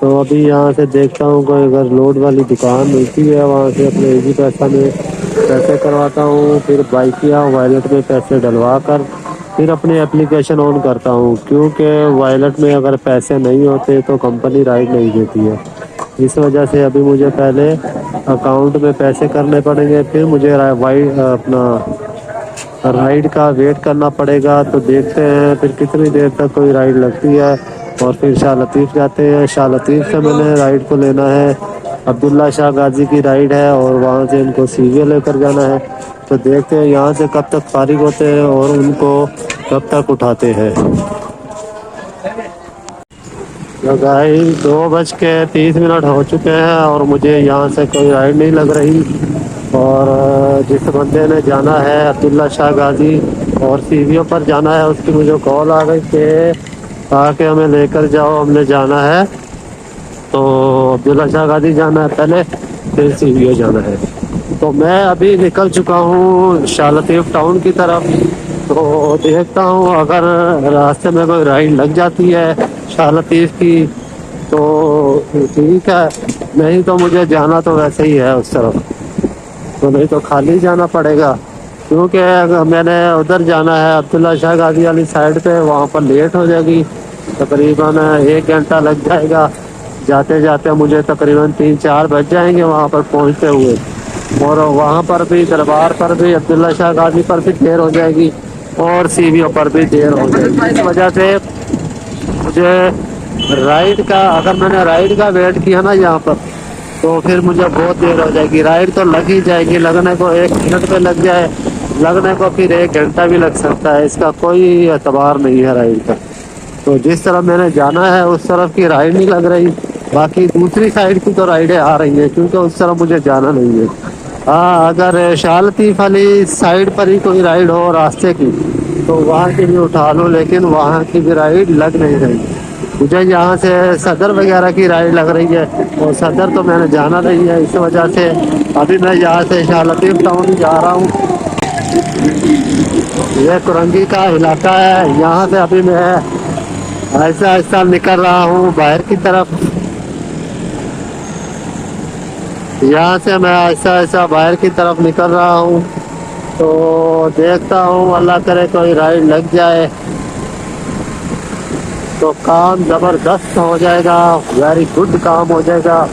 تو ابھی یہاں سے دیکھتا ہوں کوئی اگر لوڈ والی دکان ملتی ہے وہاں سے اپنے ایزی پیسہ میں پیسے کرواتا ہوں، پھر بائک یا وائلٹ میں پیسے ڈلوا کر پھر اپنی اپلیکیشن آن کرتا ہوں، کیونکہ وائلٹ میں اگر پیسے نہیں ہوتے تو کمپنی رائڈ نہیں دیتی ہے۔ اس وجہ سے ابھی مجھے پہلے اکاؤنٹ میں پیسے کرنے پڑیں گے، پھر مجھے اپنا رائڈ کا ویٹ کرنا پڑے گا۔ تو دیکھتے ہیں پھر کتنی دیر تک کوئی رائڈ لگتی ہے، اور پھر شاہ لطیف جاتے ہیں۔ شاہ لطیف سے میں نے رائڈ کو لینا ہے، عبداللہ شاہ غازی کی رائڈ ہے، اور وہاں سے ان کو سی وی لے کر جانا ہے۔ تو دیکھتے ہیں یہاں سے کب تک فارغ ہوتے ہیں اور ان کو کب تک اٹھاتے ہیں۔ گائز 2:30 ہو چکے ہیں اور مجھے یہاں سے کوئی رائڈ نہیں لگ رہی، اور جس بندے نے جانا ہے عبداللہ شاہ غازی اور سی ویوں پر جانا ہے، اس کی مجھے کال آ گئی کہ آ کے ہمیں لے کر جاؤ، ہم نے جانا ہے۔ تو عبداللہ شاہ غازی جانا ہے پہلے، پھر سی وی او جانا ہے۔ تو میں ابھی نکل چکا ہوں شاہ لطیف ٹاؤن کی طرف۔ تو دیکھتا ہوں اگر راستے میں کوئی رائڈ لگ جاتی ہے شاہ لطیف کی تو ٹھیک ہے، نہیں تو مجھے جانا تو ویسے ہی ہے اس طرف، تو نہیں تو خالی جانا پڑے گا، کیونکہ میں نے ادھر جانا ہے عبداللہ شاہ غازی والی سائڈ پہ، وہاں پر لیٹ ہو جائے گی، تقریباً 1 گھنٹہ لگ جائے گا جاتے جاتے، مجھے تقریباً 3-4 بج جائیں گے وہاں پر پہنچتے ہوئے، اور وہاں پر بھی دربار پر بھی عبداللہ شاہ غازی پر بھی دیر ہو جائے گی، اور سی وی او پر بھی دیر ہو جائے گی۔ اس وجہ سے مجھے رائڈ کا، اگر میں نے رائڈ کا ویٹ کیا نا یہاں پر، تو پھر مجھے بہت دیر ہو جائے گی۔ رائڈ تو لگ ہی جائے گی، لگنے کو 1 منٹ پہ لگ جائے، لگنے کو پھر 1 گھنٹہ بھی لگ سکتا ہے، اس کا کوئی اعتبار نہیں ہے رائڈ کا۔ تو جس طرح میں نے جانا ہے اس طرف کی رائڈ نہیں لگ رہی، باقی دوسری سائڈ کی تو رائڈیں آ رہی ہیں، کیونکہ اس طرف مجھے جانا نہیں ہے۔ ہاں اگر شاہ لطیف والی سائڈ پر ہی کوئی رائڈ ہو راستے کی تو وہاں کی بھی اٹھا لوں، لیکن وہاں کی بھی رائڈ لگ نہیں رہی۔ مجھے یہاں سے صدر وغیرہ کی رائڈ لگ رہی ہے، اور صدر تو میں نے جانا نہیں ہے، اس وجہ سے ابھی میں یہاں سے شاہ لطیف ٹاؤن جا رہا ہوں۔ یہ کرنگی کا علاقہ ہے، یہاں سے ابھی میں ایسا ایسا نکل رہا ہوں باہر کی طرف، یہاں سے میں ایسا ایسا باہر کی طرف نکل رہا ہوں۔ تو دیکھتا ہوں اللہ کرے کوئی رائڈ لگ جائے تو کام زبردست ہو جائے گا، ویری گڈ کام ہو جائے گا۔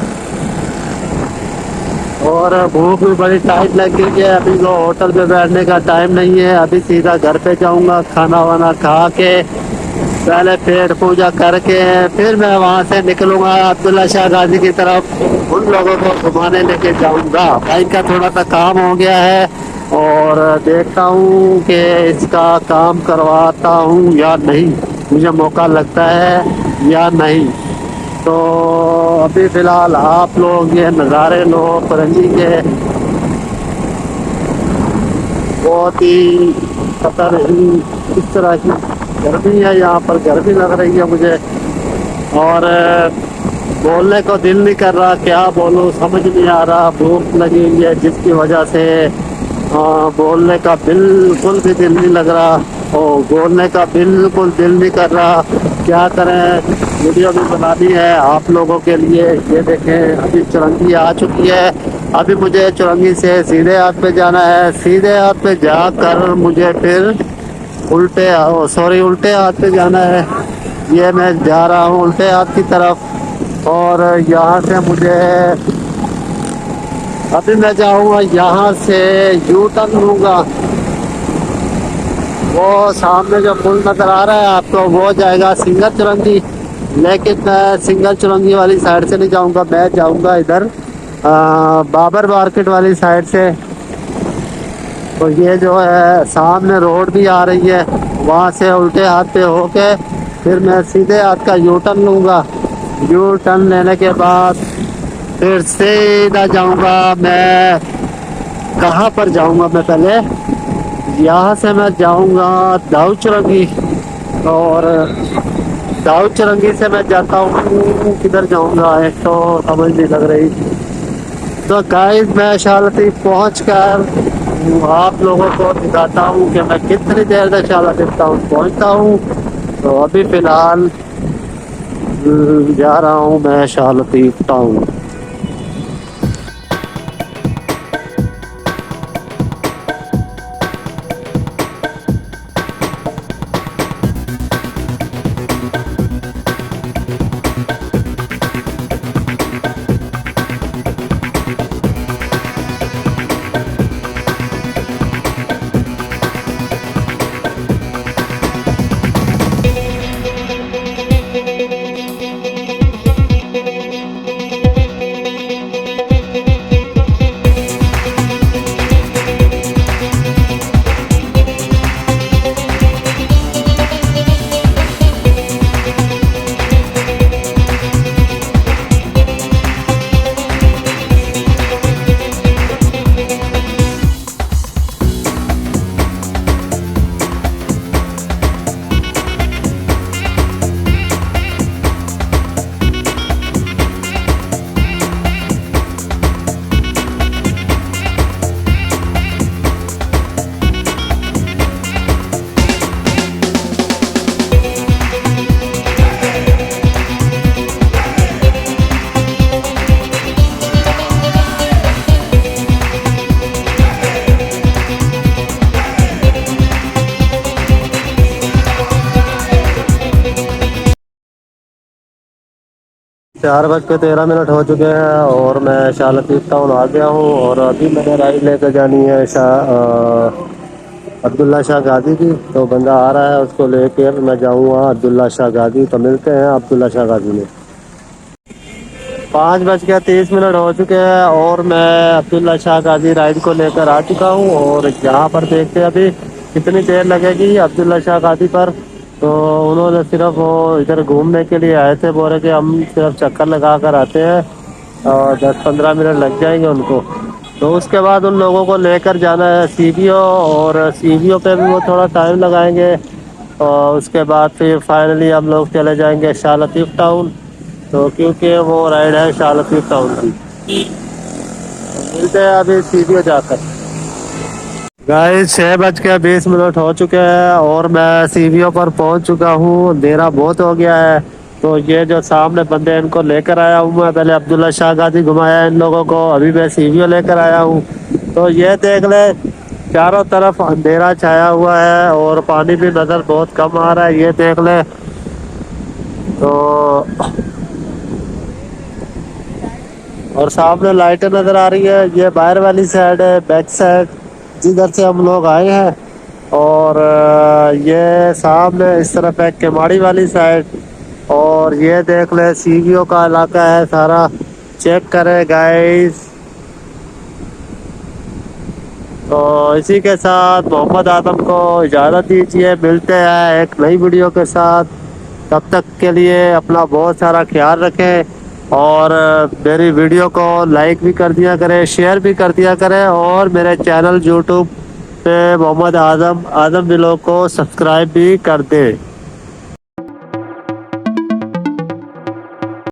اور بھوک بھی بڑی ٹائٹ لگ گئی ہے، ابھی تو ہوٹل پہ بیٹھنے کا ٹائم نہیں ہے، ابھی سیدھا گھر پہ جاؤں گا، کھانا وانا کھا کے پہلے پیٹ پوجا کر کے پھر میں وہاں سے نکلوں گا عبداللہ شاہ غازی کی طرف، ان لوگوں کو گھمانے لے کے جاؤں گا۔ بائک کا تھوڑا سا کام ہو گیا ہے، اور دیکھتا ہوں کہ اس کا کام کرواتا ہوں یا نہیں، مجھے موقع لگتا ہے یا نہیں۔ تو ابھی فی الحال آپ لوگ یہ نظارے لو کرنگی کے، بہت ہی خطر ہی اس طرح کی گرمی ہے یہاں پر، گرمی لگ رہی ہے مجھے، اور بولنے کو دل نہیں کر رہا، کیا بولوں سمجھ نہیں آ رہا، بھوک لگی ہوئی ہے جس کی وجہ سے بولنے کا بالکل بھی دل نہیں لگ رہا، اور بولنے کا بالکل دل نہیں کر رہا۔ کیا کریں، ویڈیو بھی بنانی ہے آپ لوگوں کے لیے۔ یہ دیکھیں ابھی چرنگی آ چکی ہے، ابھی مجھے چرنگی سے سیدھے ہاتھ پہ جانا ہے، سیدھے ہاتھ پہ جا کر مجھے پھر الٹے ہاتھ پہ جانا ہے۔ یہ میں جا رہا ہوں الٹے ہاتھ کی طرف، اور یہاں سے مجھے ابھی میں جاؤں گا، یہاں سے یو ٹرن لوں گا، وہ سامنے جو پل نظر آ رہا ہے آپ کو وہ جائے گا سنگر چرنگی، لیکن میں سنگر چرنگی والی سائڈ سے نہیں جاؤں گا، میں جاؤں گا ادھر بابر مارکیٹ والی سائڈ سے۔ تو یہ جو ہے سامنے روڈ بھی آ رہی ہے، وہاں سے الٹے ہاتھ پہ ہو کے پھر میں سیدھے ہاتھ کا یو ٹرن لوں گا۔ یو ٹرن لینے کے بعد پھر سیدھا جاؤں گا، میں کہاں پر جاؤں گا، میں پہلے یہاں سے میں جاؤں گا داؤ چرنگی، اور داؤ چرنگی سے میں جاتا ہوں کدھر جاؤں گا ایک تو سمجھ نہیں لگ رہی۔ تو گائز میں شاہ لطیف پہنچ کر آپ لوگوں کو دکھاتا ہوں کہ میں کتنی دیر تک شاہ لطیف ٹاؤن پہنچتا ہوں۔ تو ابھی فی الحال جا رہا ہوں میں شاہ لطیف ٹاؤن. چار بج کے 13 منٹ ہو چکے ہیں اور میں شاہ لطیف ٹاؤن آ گیا ہوں. اور ابھی میں نے رائڈ لے کے جانی ہے عبداللہ شاہ غازی کی. تو بندہ آ رہا ہے, اس کو لے کے میں جاؤں گا عبداللہ شاہ غازی. تو ملتے ہیں عبداللہ شاہ غازی میں. 5:30 ہو چکے ہیں اور میں عبداللہ شاہ غازی رائڈ کو لے کر آ چکا ہوں. اور یہاں پر دیکھتے ہیں ابھی کتنی دیر لگے گی عبداللہ شاہ غازی پر. تو انہوں نے صرف وہ ادھر گھومنے کے لیے آئے تھے, بول رہے کہ ہم صرف چکر لگا کر آتے ہیں اور 10-15 منٹ لگ جائیں گے ان کو. تو اس کے بعد ان لوگوں کو لے کر جانا ہے سی بی او, اور سی بی او پہ بھی وہ تھوڑا ٹائم لگائیں گے. اور اس کے بعد پھر فائنلی ہم لوگ چلے جائیں گے شاہ لطیف ٹاؤن. تو کیونکہ وہ رائڈ ہے شاہ لطیف ٹاؤن کی. ملتے ہیں ابھی سی بی او جا کر. گائز 6:20 ہو چکے ہیں اور میں سی بی او پر پہنچ چکا ہوں. اندھیرا بہت ہو گیا ہے. تو یہ جو سامنے بندے ان کو لے کر آیا ہوں میں, پہلے عبداللہ شاہ غازی گھمایا ان لوگوں کو, ابھی میں سی بی او لے کر آیا ہوں. تو یہ دیکھ لے چاروں طرف اندھیرا چھایا ہوا ہے اور پانی بھی نظر بہت کم آ رہا ہے, یہ دیکھ لے. تو اور سامنے لائٹیں نظر آ رہی ہے, یہ باہر والی سائڈ ہے, بیک سائڈ جدھر سے ہم لوگ آئے ہیں. اور یہ سامنے اس طرف ہے کماڑی والی سائڈ. اور یہ دیکھ لے سی بی او کا علاقہ ہے سارا, چیک کرے گائز. تو اسی کے ساتھ محمد اعظم کو اجازت دیجیے, ملتے ہیں ایک نئی ویڈیو کے ساتھ. تب تک کے لیے اپنا بہت سارا خیال رکھیں اور میری ویڈیو کو لائک بھی کر دیا کرے, شیئر بھی کر دیا کرے, اور میرے چینل یوٹیوب پہ محمد اعظم ولاگ کو سبسکرائب بھی کر دے.